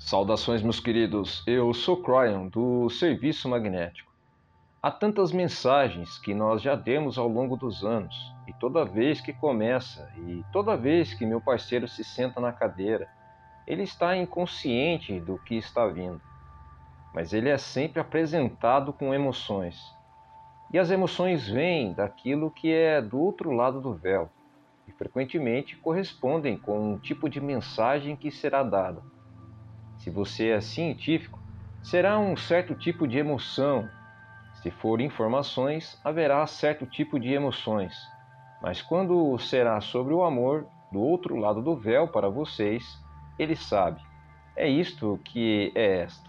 Saudações, meus queridos. Eu sou Cryon, do Serviço Magnético. Há tantas mensagens que nós já demos ao longo dos anos, e toda vez que começa, e toda vez que meu parceiro se senta na cadeira, ele está inconsciente do que está vindo, mas ele é sempre apresentado com emoções. E as emoções vêm daquilo que é do outro lado do véu, e frequentemente correspondem com um tipo de mensagem que será dada. Se você é científico, será um certo tipo de emoção. Se for informações, haverá certo tipo de emoções. Mas quando será sobre o amor, do outro lado do véu para vocês, ele sabe. É isto que é esta.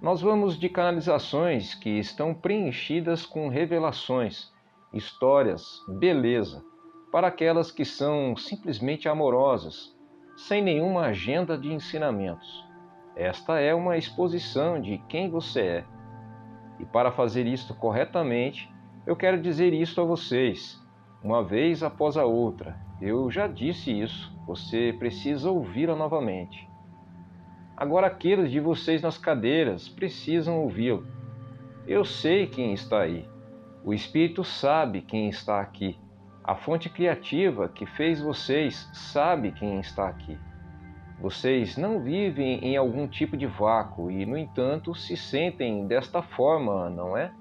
Nós vamos de canalizações que estão preenchidas com revelações, histórias, beleza, para aquelas que são simplesmente amorosas, sem nenhuma agenda de ensinamentos. Esta é uma exposição de quem você é. E para fazer isto corretamente, eu quero dizer isto a vocês, uma vez após a outra. Eu já disse isso, você precisa ouvi-la novamente. Agora aqueles de vocês nas cadeiras precisam ouvi-lo. Eu sei quem está aí. O Espírito sabe quem está aqui. A fonte criativa que fez vocês sabe quem está aqui. Vocês não vivem em algum tipo de vácuo e, no entanto, se sentem desta forma, não é?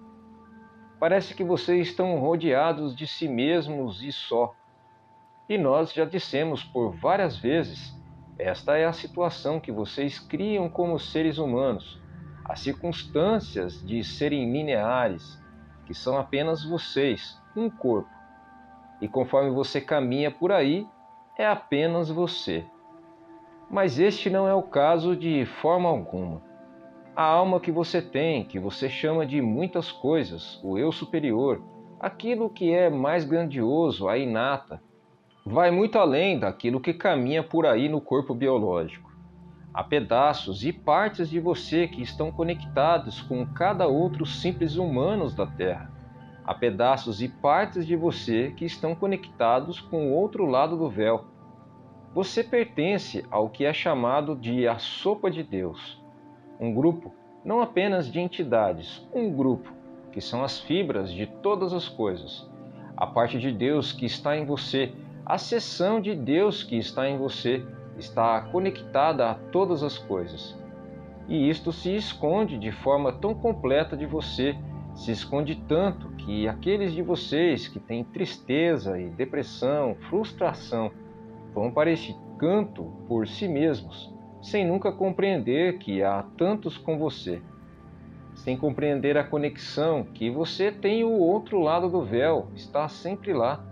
Parece que vocês estão rodeados de si mesmos e só. E nós já dissemos por várias vezes, esta é a situação que vocês criam como seres humanos, as circunstâncias de serem lineares, que são apenas vocês, um corpo. E conforme você caminha por aí, é apenas você. Mas este não é o caso de forma alguma. A alma que você tem, que você chama de muitas coisas, o eu superior, aquilo que é mais grandioso, a inata, vai muito além daquilo que caminha por aí no corpo biológico. Há pedaços e partes de você que estão conectados com cada outro simples humanos da Terra. Há pedaços e partes de você que estão conectados com o outro lado do véu. Você pertence ao que é chamado de a sopa de Deus. Um grupo, não apenas de entidades, um grupo, que são as fibras de todas as coisas. A parte de Deus que está em você, a seção de Deus que está em você, está conectada a todas as coisas. E isto se esconde de forma tão completa de você, se esconde tanto que aqueles de vocês que têm tristeza e depressão, frustração, vão para este canto por si mesmos, sem nunca compreender que há tantos com você, sem compreender a conexão que você tem o outro lado do véu, está sempre lá.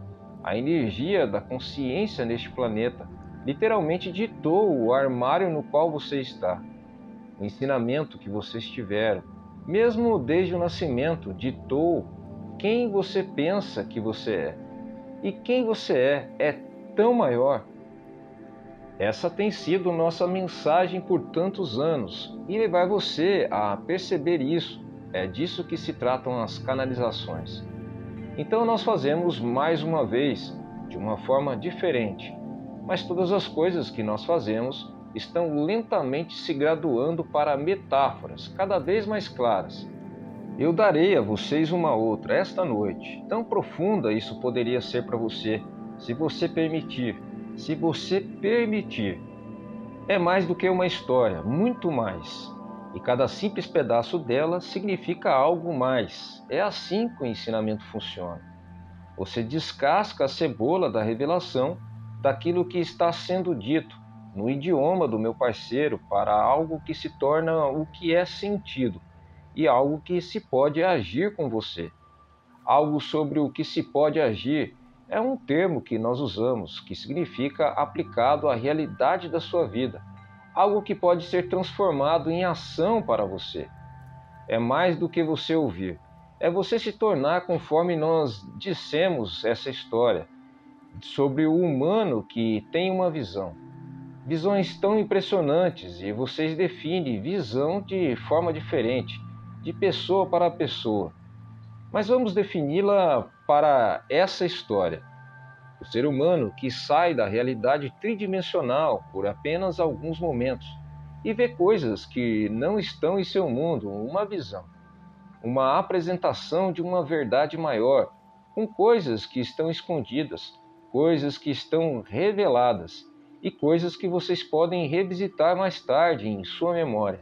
A energia da consciência neste planeta literalmente ditou o armário no qual você está. O ensinamento que vocês tiveram, mesmo desde o nascimento, ditou quem você pensa que você é. E quem você é tão maior. Essa tem sido nossa mensagem por tantos anos e levar você a perceber isso. É disso que se tratam as canalizações. Então nós fazemos mais uma vez, de uma forma diferente, mas todas as coisas que nós fazemos estão lentamente se graduando para metáforas cada vez mais claras. Eu darei a vocês uma outra esta noite. Tão profunda isso poderia ser para você, se você permitir. Se você permitir. É mais do que uma história, muito mais. E cada simples pedaço dela significa algo mais. É assim que o ensinamento funciona. Você descasca a cebola da revelação daquilo que está sendo dito no idioma do meu parceiro para algo que se torna o que é sentido e algo que se pode agir com você. Algo sobre o que se pode agir é um termo que nós usamos, que significa aplicado à realidade da sua vida. Algo que pode ser transformado em ação para você. É mais do que você ouvir. É você se tornar conforme nós dissemos essa história, sobre o humano que tem uma visão. Visões tão impressionantes e vocês definem visão de forma diferente, de pessoa para pessoa. Mas vamos defini-la para essa história. O ser humano que sai da realidade tridimensional por apenas alguns momentos e vê coisas que não estão em seu mundo, uma visão, uma apresentação de uma verdade maior, com coisas que estão escondidas, coisas que estão reveladas e coisas que vocês podem revisitar mais tarde em sua memória.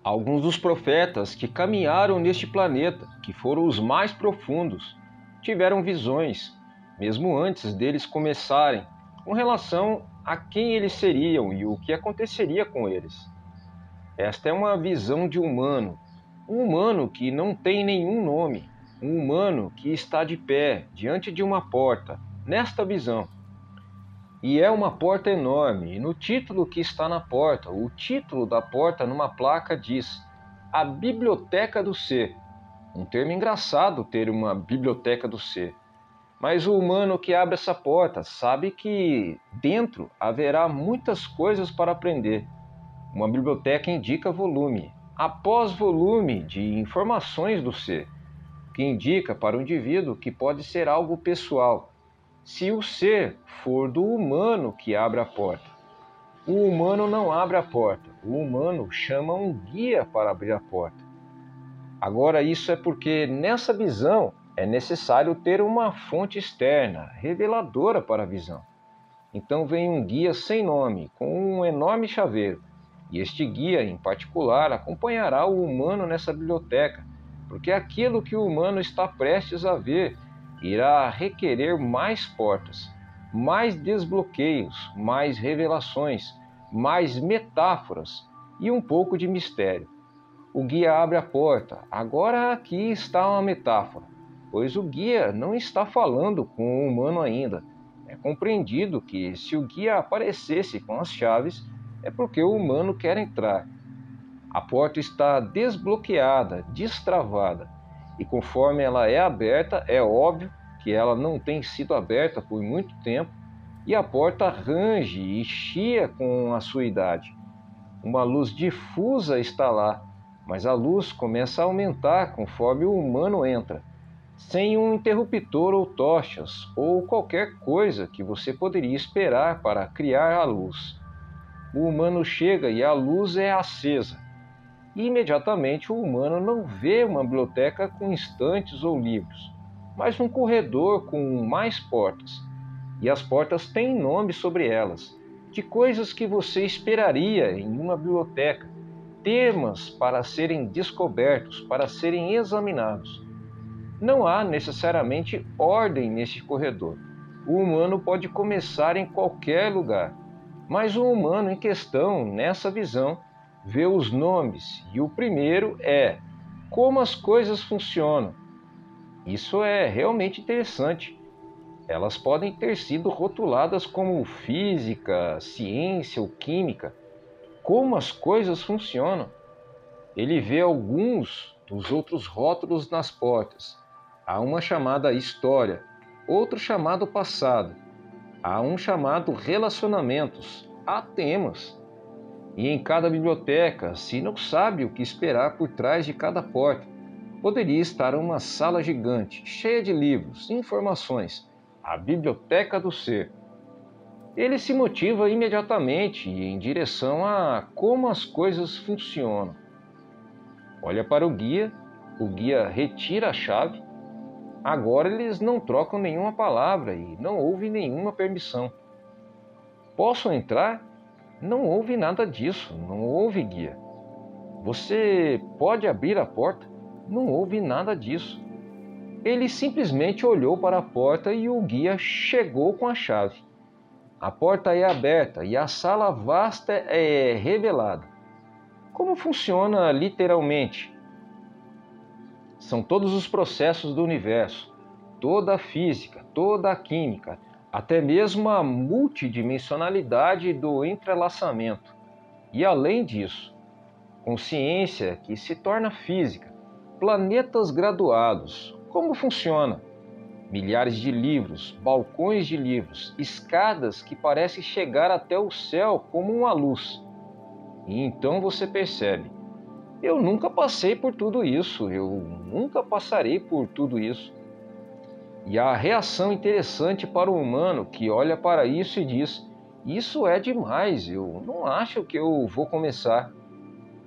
Alguns dos profetas que caminharam neste planeta, que foram os mais profundos, tiveram visões, mesmo antes deles começarem, com relação a quem eles seriam e o que aconteceria com eles. Esta é uma visão de um humano que não tem nenhum nome, um humano que está de pé diante de uma porta, nesta visão. E é uma porta enorme, e no título que está na porta, o título da porta numa placa diz: A Biblioteca do Ser. Um termo engraçado ter uma Biblioteca do Ser. Mas o humano que abre essa porta sabe que dentro haverá muitas coisas para aprender. Uma biblioteca indica volume, após volume de informações do ser, que indica para o indivíduo que pode ser algo pessoal, se o ser for do humano que abre a porta. O humano não abre a porta, o humano chama um guia para abrir a porta. Agora, isso é porque nessa visão é necessário ter uma fonte externa, reveladora para a visão. Então vem um guia sem nome, com um enorme chaveiro. E este guia, em particular, acompanhará o humano nessa biblioteca, porque aquilo que o humano está prestes a ver irá requerer mais portas, mais desbloqueios, mais revelações, mais metáforas e um pouco de mistério. O guia abre a porta. Agora aqui está uma metáfora, pois o guia não está falando com o humano ainda. É compreendido que se o guia aparecesse com as chaves, é porque o humano quer entrar. A porta está desbloqueada, destravada, e conforme ela é aberta, é óbvio que ela não tem sido aberta por muito tempo, e a porta range e chia com a sua idade. Uma luz difusa está lá, mas a luz começa a aumentar conforme o humano entra, sem um interruptor ou tochas, ou qualquer coisa que você poderia esperar para criar a luz. O humano chega e a luz é acesa. E imediatamente o humano não vê uma biblioteca com estantes ou livros, mas um corredor com mais portas. E as portas têm nome sobre elas, de coisas que você esperaria em uma biblioteca, temas para serem descobertos, para serem examinados. Não há necessariamente ordem neste corredor. O humano pode começar em qualquer lugar, mas o humano em questão, nessa visão, vê os nomes, e o primeiro é como as coisas funcionam. Isso é realmente interessante. Elas podem ter sido rotuladas como física, ciência ou química. Como as coisas funcionam. Ele vê alguns dos outros rótulos nas portas. Há uma chamada história, outro chamado passado. Há um chamado relacionamentos. Há temas. E em cada biblioteca, se não sabe o que esperar por trás de cada porta, poderia estar uma sala gigante, cheia de livros, informações, a Biblioteca do Ser. Ele se motiva imediatamente em direção a como as coisas funcionam. Olha para o guia retira a chave. Agora eles não trocam nenhuma palavra e não houve nenhuma permissão. Posso entrar? Não houve nada disso, não houve guia. Você pode abrir a porta? Não houve nada disso. Ele simplesmente olhou para a porta e o guia chegou com a chave. A porta é aberta e a sala vasta é revelada. Como funciona literalmente? São todos os processos do universo, toda a física, toda a química, até mesmo a multidimensionalidade do entrelaçamento. E além disso, consciência que se torna física, planetas graduados. Como funciona? Milhares de livros, balcões de livros, escadas que parecem chegar até o céu como uma luz. E então você percebe: eu nunca passei por tudo isso, eu nunca passarei por tudo isso. E a reação interessante para o humano que olha para isso e diz: Isso é demais, eu não acho que eu vou começar.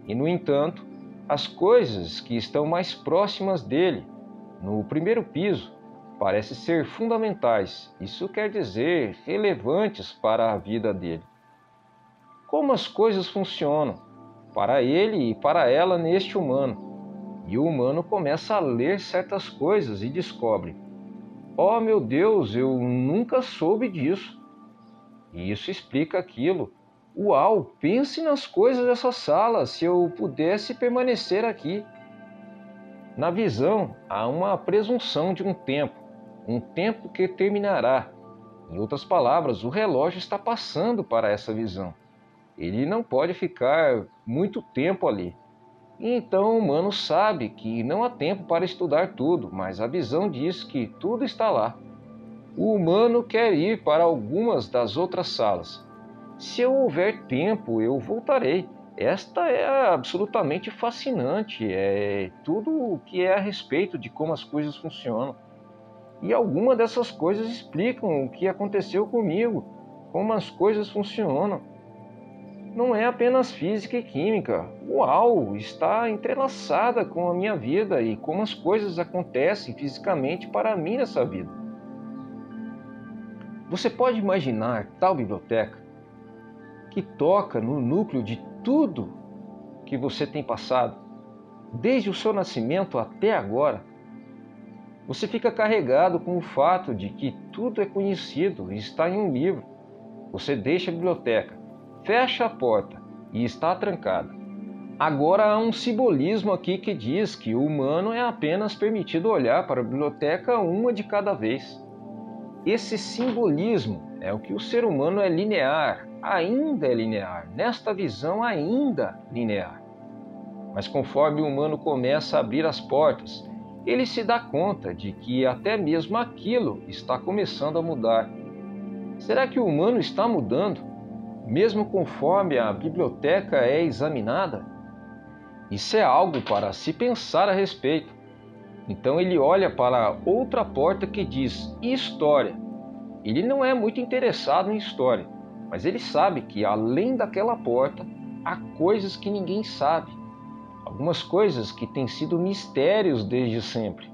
E, no entanto, as coisas que estão mais próximas dele, no primeiro piso, parecem ser fundamentais. Isso quer dizer relevantes para a vida dele. Como as coisas funcionam para ele e para ela neste humano. E o humano começa a ler certas coisas e descobre: oh meu Deus, eu nunca soube disso. E isso explica aquilo. Uau, pense nas coisas dessa sala, se eu pudesse permanecer aqui. Na visão, há uma presunção de um tempo que terminará. Em outras palavras, o relógio está passando para essa visão. Ele não pode ficar muito tempo ali. E então o humano sabe que não há tempo para estudar tudo, mas a visão diz que tudo está lá. O humano quer ir para algumas das outras salas. Se eu houver tempo, eu voltarei. Esta é absolutamente fascinante, é tudo o que é a respeito de como as coisas funcionam. E algumas dessas coisas explicam o que aconteceu comigo, como as coisas funcionam. Não é apenas física e química. Uau, está entrelaçada com a minha vida e como as coisas acontecem fisicamente para mim nessa vida. Você pode imaginar tal biblioteca que toca no núcleo de tudo que você tem passado, desde o seu nascimento até agora. Você fica carregado com o fato de que tudo é conhecido e está em um livro. Você deixa a biblioteca, fecha a porta e está trancada. Agora há um simbolismo aqui que diz que o humano é apenas permitido olhar para a biblioteca uma de cada vez. Esse simbolismo é o que o ser humano é linear, ainda é linear, nesta visão ainda linear. Mas conforme o humano começa a abrir as portas, ele se dá conta de que até mesmo aquilo está começando a mudar. Será que o humano está mudando, mesmo conforme a biblioteca é examinada? Isso é algo para se pensar a respeito. Então ele olha para outra porta que diz história. Ele não é muito interessado em história, mas ele sabe que além daquela porta há coisas que ninguém sabe. Algumas coisas que têm sido mistérios desde sempre.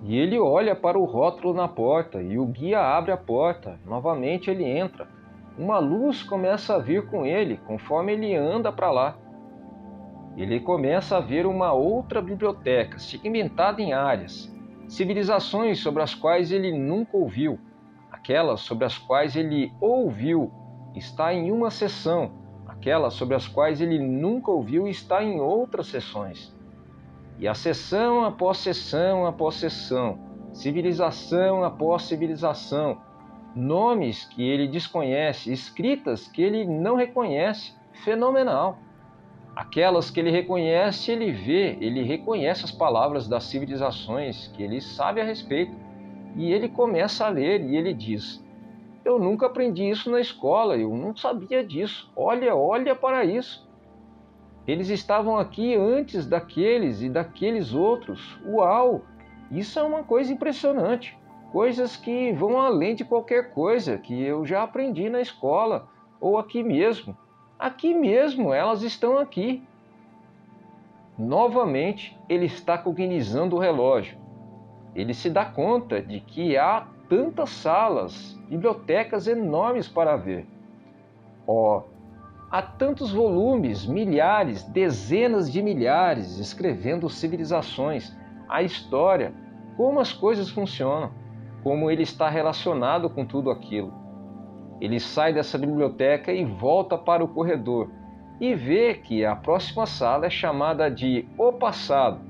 E ele olha para o rótulo na porta e o guia abre a porta. Novamente ele entra. Uma luz começa a vir com ele conforme ele anda para lá. Ele começa a ver uma outra biblioteca, segmentada em áreas, civilizações sobre as quais ele nunca ouviu. Aquelas sobre as quais ele ouviu está em uma seção, aquelas sobre as quais ele nunca ouviu está em outras seções. E a seção após seção após seção, civilização após civilização, nomes que ele desconhece, escritas que ele não reconhece, fenomenal. Aquelas que ele reconhece, ele vê, ele reconhece as palavras das civilizações que ele sabe a respeito. E ele começa a ler e ele diz: eu nunca aprendi isso na escola, eu não sabia disso. Olha para isso. Eles estavam aqui antes daqueles e daqueles outros. Uau! Isso é uma coisa impressionante. Coisas que vão além de qualquer coisa que eu já aprendi na escola ou aqui mesmo. Aqui mesmo, elas estão aqui. Novamente, ele está cognizando o relógio. Ele se dá conta de que há tantas salas, bibliotecas enormes para ver. Há tantos volumes, milhares, dezenas de milhares, escrevendo civilizações, a história, como as coisas funcionam, como ele está relacionado com tudo aquilo. Ele sai dessa biblioteca e volta para o corredor e vê que a próxima sala é chamada de O Passado.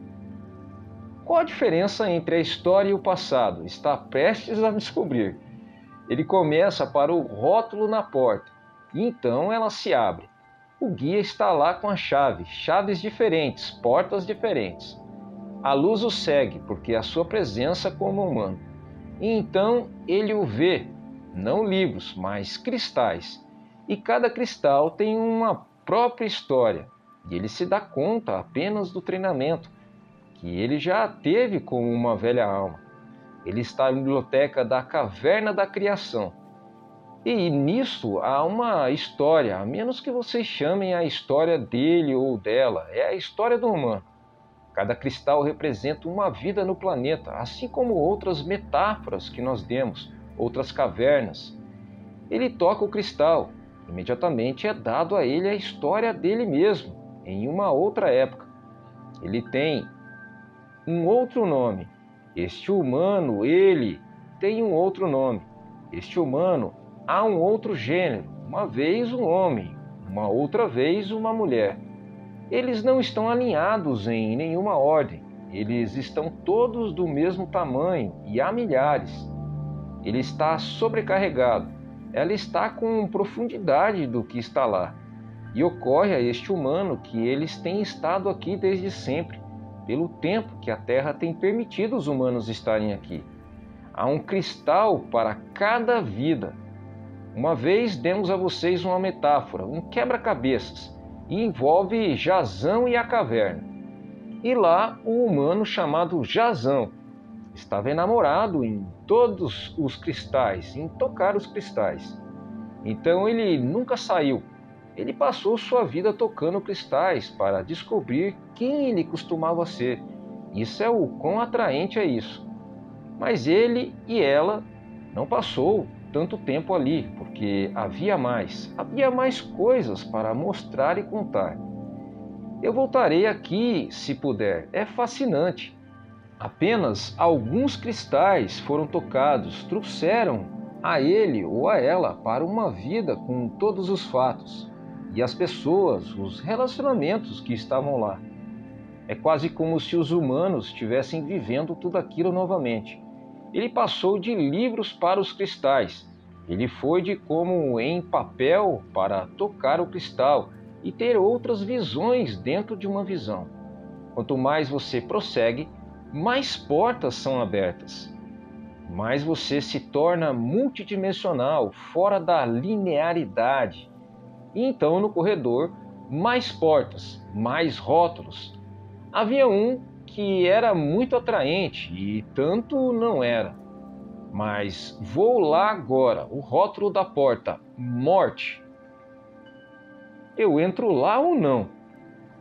Qual a diferença entre a história e o passado? Está prestes a descobrir. Ele começa para o rótulo na porta e então ela se abre. O guia está lá com a chave, chaves diferentes, portas diferentes. A luz o segue porque a sua presença como humano. E então ele o vê. Não livros, mas cristais. E cada cristal tem uma própria história. E ele se dá conta apenas do treinamento que ele já teve com uma velha alma. Ele está na biblioteca da Caverna da Criação. E nisso há uma história, a menos que vocês chamem a história dele ou dela, é a história do humano. Cada cristal representa uma vida no planeta, assim como outras metáforas que nós demos, outras cavernas. Ele toca o cristal, imediatamente é dado a ele a história dele mesmo, em uma outra época. Ele tem um outro nome. Este humano, ele, tem um outro nome. Este humano, há um outro gênero, uma vez um homem, uma outra vez uma mulher. Eles não estão alinhados em nenhuma ordem. Eles estão todos do mesmo tamanho e há milhares. Ele está sobrecarregado. Ela está com profundidade do que está lá. E ocorre a este humano que eles têm estado aqui desde sempre, pelo tempo que a Terra tem permitido os humanos estarem aqui. Há um cristal para cada vida. Uma vez demos a vocês uma metáfora, um quebra-cabeças, e envolve Jazão e a caverna. E lá o humano chamado Jazão estava enamorado em todos os cristais, em tocar os cristais. Então ele nunca saiu. Ele passou sua vida tocando cristais para descobrir quem ele costumava ser. Isso é o quão atraente é isso. Mas ele e ela não passou tanto tempo ali, porque havia mais coisas para mostrar e contar. Eu voltarei aqui se puder, é fascinante. Apenas alguns cristais foram tocados, trouxeram a ele ou a ela para uma vida com todos os fatos e as pessoas, os relacionamentos que estavam lá. É quase como se os humanos estivessem vivendo tudo aquilo novamente. Ele passou de livros para os cristais. Ele foi de como em papel para tocar o cristal e ter outras visões dentro de uma visão. Quanto mais você prossegue, mais portas são abertas. Mais você se torna multidimensional, fora da linearidade. E então no corredor, mais portas, mais rótulos. Havia um que era muito atraente e tanto não era. Mas vou lá agora, o rótulo da porta, morte. Eu entro lá ou não?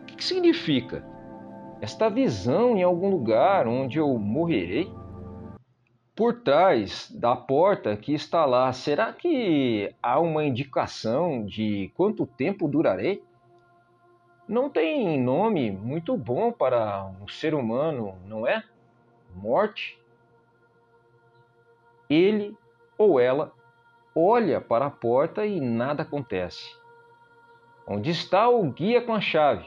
O que significa? Esta visão em algum lugar onde eu morrerei? Por trás da porta que está lá, será que há uma indicação de quanto tempo durarei? Não tem nome muito bom para um ser humano, não é? Morte. Ele ou ela olha para a porta e nada acontece. Onde está o guia com a chave?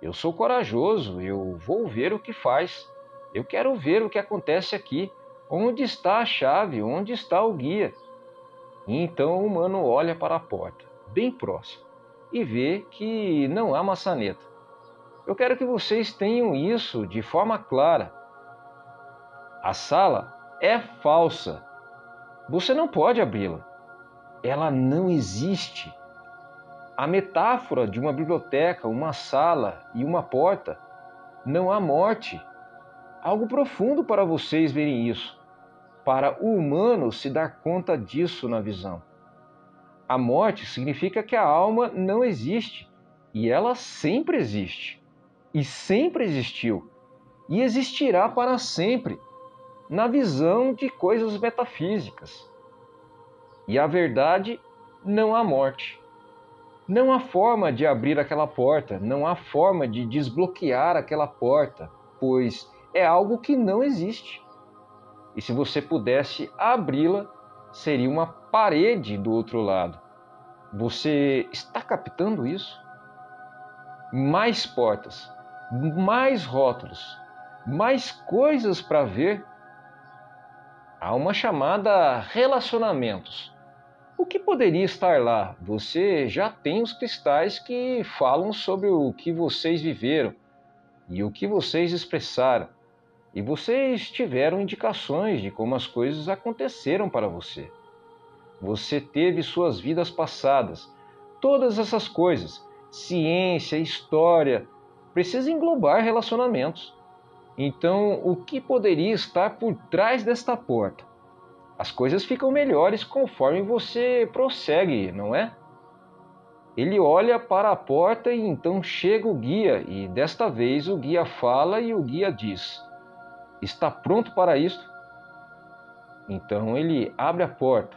Eu sou corajoso, eu vou ver o que faz. Eu quero ver o que acontece aqui. Onde está a chave? Onde está o guia? E então o humano olha para a porta, bem próximo, e vê que não há maçaneta. Eu quero que vocês tenham isso de forma clara. A sala é falsa. Você não pode abri-la. Ela não existe. A metáfora de uma biblioteca, uma sala e uma porta, não há morte. Algo profundo para vocês verem isso, para o humano se dar conta disso na visão. A morte significa que a alma não existe, e ela sempre existe, e sempre existiu, e existirá para sempre, na visão de coisas metafísicas. E a verdade, não há morte. Não há forma de abrir aquela porta, não há forma de desbloquear aquela porta, pois é algo que não existe. E se você pudesse abri-la, seria uma parede do outro lado. Você está captando isso? Mais portas, mais rótulos, mais coisas para ver. Há uma chamada relacionamentos. O que poderia estar lá? Você já tem os cristais que falam sobre o que vocês viveram e o que vocês expressaram. E vocês tiveram indicações de como as coisas aconteceram para você. Você teve suas vidas passadas. Todas essas coisas, ciência, história, precisa englobar relacionamentos. Então, o que poderia estar por trás desta porta? As coisas ficam melhores conforme você prossegue, não é? Ele olha para a porta e então chega o guia, e desta vez o guia fala e o guia diz: Está pronto para isto? Então ele abre a porta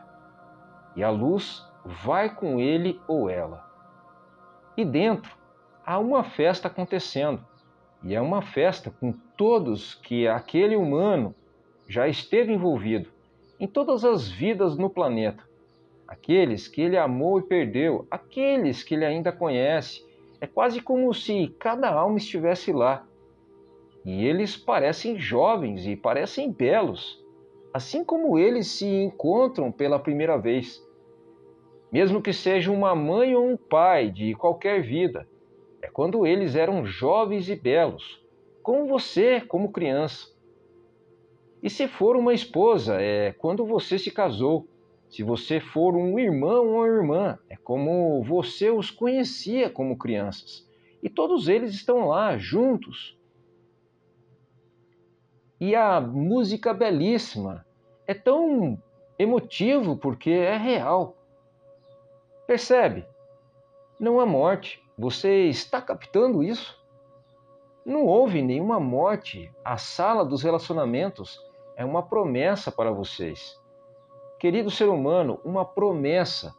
e a luz vai com ele ou ela. E dentro há uma festa acontecendo, e é uma festa com todos que aquele humano já esteve envolvido, em todas as vidas no planeta. Aqueles que ele amou e perdeu, aqueles que ele ainda conhece. É quase como se cada alma estivesse lá. E eles parecem jovens e parecem belos, assim como eles se encontram pela primeira vez. Mesmo que seja uma mãe ou um pai de qualquer vida, é quando eles eram jovens e belos, como você, como criança. E se for uma esposa, é quando você se casou. Se você for um irmão ou uma irmã, é como você os conhecia como crianças. E todos eles estão lá, juntos. E a música belíssima é tão emotivo porque é real. Percebe? Não há morte. Você está captando isso? Não houve nenhuma morte. A sala dos relacionamentos é uma promessa para vocês. Querido ser humano, uma promessa,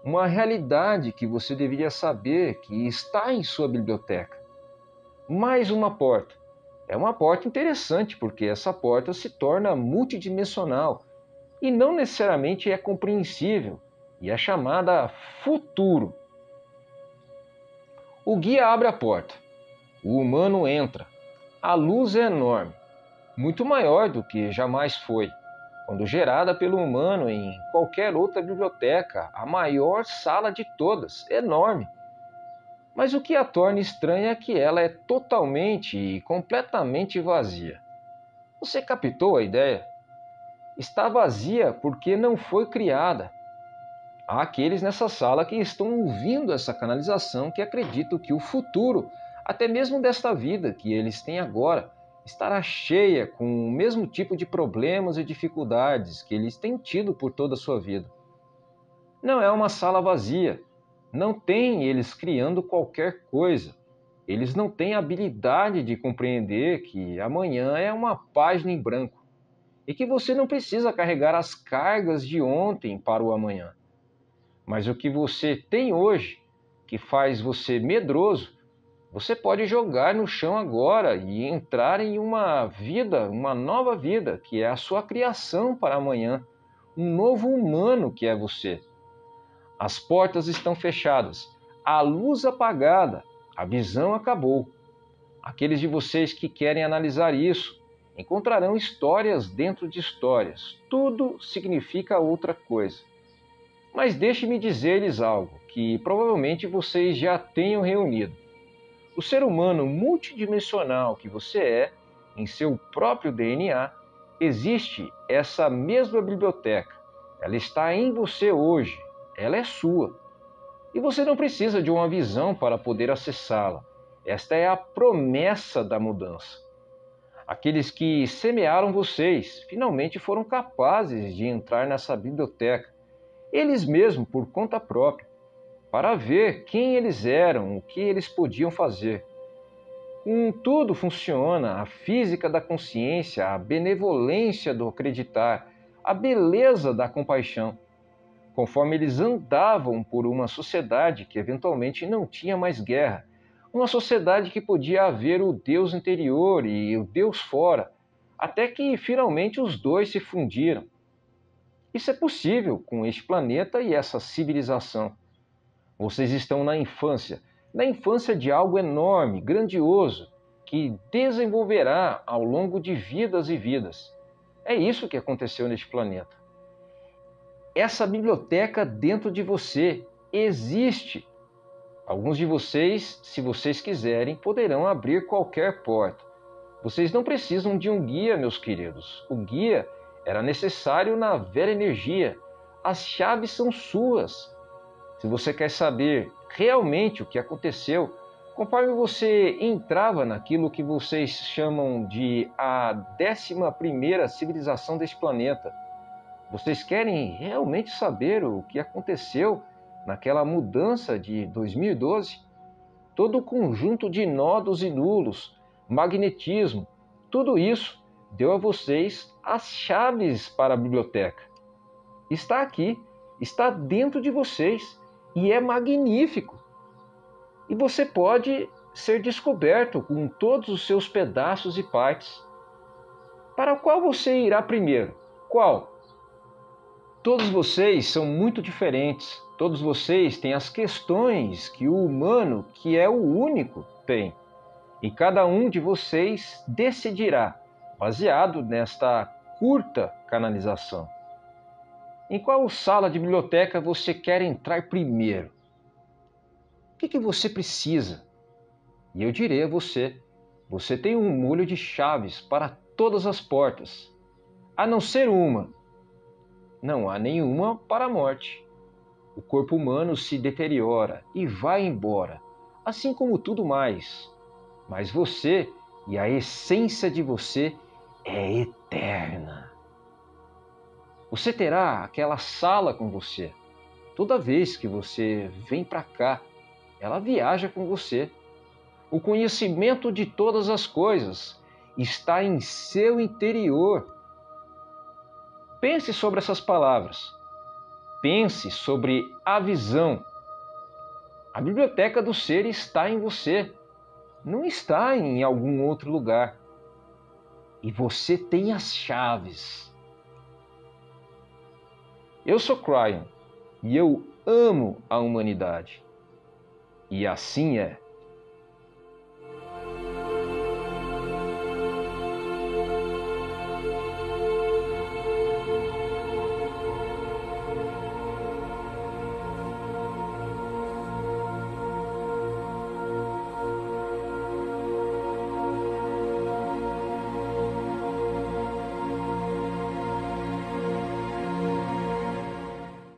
uma realidade que você deveria saber que está em sua biblioteca. Mais uma porta. É uma porta interessante porque essa porta se torna multidimensional e não necessariamente é compreensível e é chamada futuro. O guia abre a porta. O humano entra. A luz é enorme, muito maior do que jamais foi, quando gerada pelo humano em qualquer outra biblioteca, a maior sala de todas, enorme. Mas o que a torna estranha é que ela é totalmente e completamente vazia. Você captou a ideia? Está vazia porque não foi criada. Há aqueles nessa sala que estão ouvindo essa canalização que acreditam que o futuro, até mesmo desta vida que eles têm agora, estará cheia com o mesmo tipo de problemas e dificuldades que eles têm tido por toda a sua vida. Não é uma sala vazia. Não tem eles criando qualquer coisa. Eles não têm a habilidade de compreender que amanhã é uma página em branco e que você não precisa carregar as cargas de ontem para o amanhã. Mas o que você tem hoje, que faz você medroso, você pode jogar no chão agora e entrar em uma vida, uma nova vida, que é a sua criação para amanhã, um novo humano que é você. As portas estão fechadas, a luz apagada, a visão acabou. Aqueles de vocês que querem analisar isso encontrarão histórias dentro de histórias. Tudo significa outra coisa. Mas deixe-me dizer-lhes algo que provavelmente vocês já tenham reunido. O ser humano multidimensional que você é, em seu próprio DNA, existe essa mesma biblioteca. Ela está em você hoje. Ela é sua. E você não precisa de uma visão para poder acessá-la. Esta é a promessa da mudança. Aqueles que semearam vocês finalmente foram capazes de entrar nessa biblioteca, eles mesmos por conta própria, para ver quem eles eram, o que eles podiam fazer. Tudo funciona, a física da consciência, a benevolência do acreditar, a beleza da compaixão. Conforme eles andavam por uma sociedade que eventualmente não tinha mais guerra, uma sociedade que podia haver o Deus interior e o Deus fora, até que finalmente os dois se fundiram. Isso é possível com este planeta e essa civilização. Vocês estão na infância de algo enorme, grandioso, que desenvolverá ao longo de vidas e vidas. É isso que aconteceu neste planeta. Essa biblioteca dentro de você existe. Alguns de vocês, se vocês quiserem, poderão abrir qualquer porta. Vocês não precisam de um guia, meus queridos. O guia era necessário na velha energia. As chaves são suas. Se você quer saber realmente o que aconteceu, conforme você entrava naquilo que vocês chamam de a 11ª civilização deste planeta, Vocês querem realmente saber o que aconteceu naquela mudança de 2012? Todo o conjunto de nodos e nulos, magnetismo, tudo isso deu a vocês as chaves para a biblioteca. Está aqui, está dentro de vocês e é magnífico. E você pode ser descoberto com todos os seus pedaços e partes. Para qual você irá primeiro? Qual? Todos vocês são muito diferentes. Todos vocês têm as questões que o humano, que é o único, tem. E cada um de vocês decidirá, baseado nesta curta canalização. Em qual sala de biblioteca você quer entrar primeiro? O que você precisa? E eu direi a você, você tem um molho de chaves para todas as portas, a não ser uma. Não há nenhuma para a morte. O corpo humano se deteriora e vai embora, assim como tudo mais. Mas você e a essência de você é eterna. Você terá aquela sala com você. Toda vez que você vem para cá, ela viaja com você. O conhecimento de todas as coisas está em seu interior. Pense sobre essas palavras. Pense sobre a visão. A biblioteca do ser está em você, não está em algum outro lugar. E você tem as chaves. Eu sou Cryon e eu amo a humanidade. E assim é.